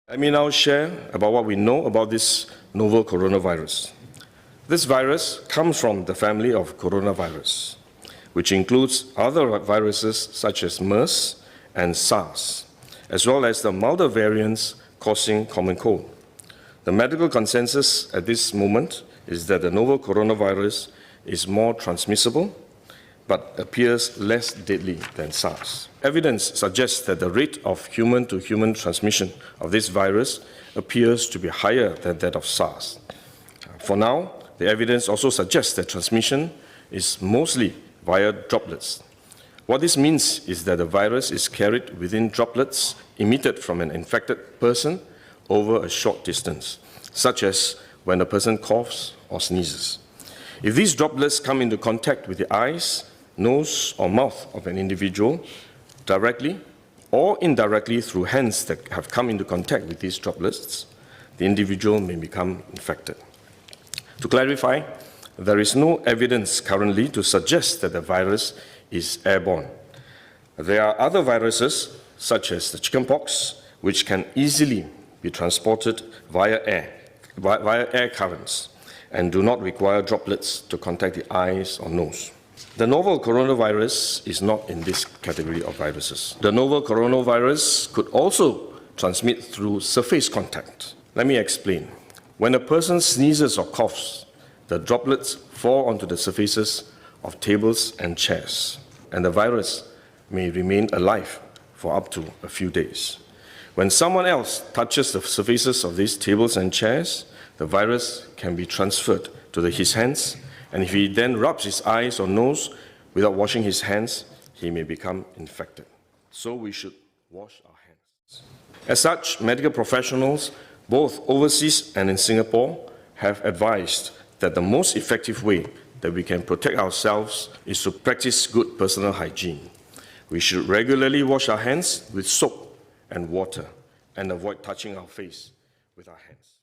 Let me now share about what we know about this novel coronavirus. This virus comes from the family of coronavirus, which includes other viruses such as MERS and SARS, as well as the milder variants causing common cold. The medical consensus at this moment is that the novel coronavirus is more transmissible, but appears less deadly than SARS. Evidence suggests that the rate of human-to-human transmission of this virus appears to be higher than that of SARS. For now, the evidence also suggests that transmission is mostly via droplets. What this means is that the virus is carried within droplets emitted from an infected person over a short distance, such as when a person coughs or sneezes. If these droplets come into contact with the eyes, nose, or mouth of an individual, directly or indirectly through hands that have come into contact with these droplets, the individual may become infected. To clarify, there is no evidence currently to suggest that the virus is airborne. There are other viruses, such as the chickenpox, which can easily be transported via air currents and do not require droplets to contact the eyes or nose. The novel coronavirus is not in this category of viruses. The novel coronavirus could also transmit through surface contact. Let me explain. When a person sneezes or coughs, the droplets fall onto the surfaces of tables and chairs, and the virus may remain alive for up to a few days. When someone else touches the surfaces of these tables and chairs, the virus can be transferred to his hands, and if he then rubs his eyes or nose without washing his hands, he may become infected. So we should wash our hands. As such, medical professionals, both overseas and in Singapore, have advised that the most effective way that we can protect ourselves is to practice good personal hygiene. We should regularly wash our hands with soap and water and avoid touching our face with our hands.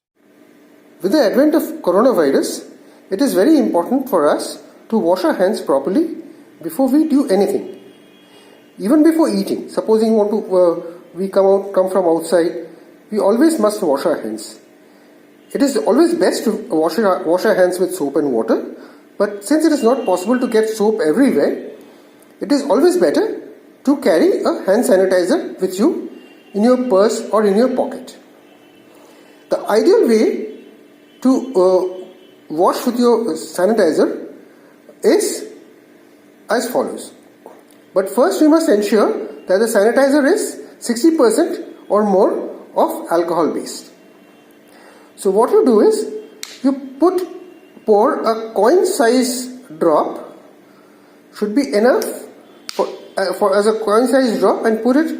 With the advent of coronavirus, it is very important for us to wash our hands properly before we do anything. Even before eating, supposing we come from outside, we always must wash our hands. It is always best to wash our hands with soap and water, but since it is not possible to get soap everywhere, it is always better to carry a hand sanitizer with you in your purse or in your pocket. The ideal way to wash with your sanitizer is as follows. But first we must ensure that the sanitizer is 60% or more of alcohol based. So what you do is you pour a coin size drop, should be enough as a coin size drop, and put it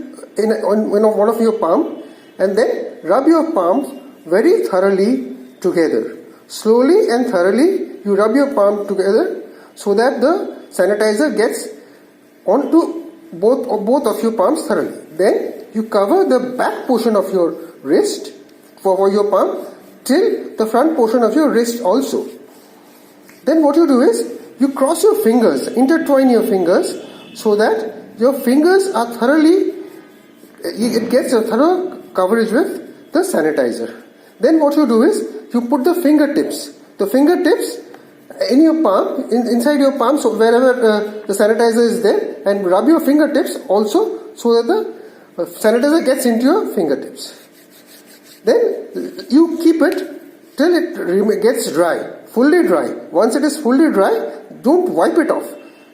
on one of your palm, and then rub your palms very thoroughly together. Slowly and thoroughly you rub your palm together so that the sanitizer gets onto both of your palms thoroughly. Then you cover the back portion of your wrist for your palm till the front portion of your wrist also. Then what you do is you cross your fingers, intertwine your fingers so that your fingers are it gets a thorough coverage with the sanitizer. Then what you do is you put the fingertips in your palm, inside your palm, so wherever the sanitizer is there, and rub your fingertips also so that the sanitizer gets into your fingertips. Then you keep it till it gets dry, fully dry. Once it is fully dry, don't wipe it off.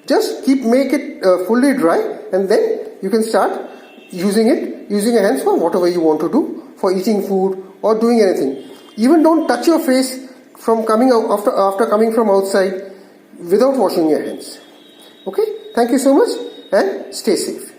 Just make it fully dry, and then you can start using your hands for whatever you want to do, for eating food or doing anything. Even don't touch your face from coming out after coming from outside without washing your hands. Okay? Thank you so much and stay safe.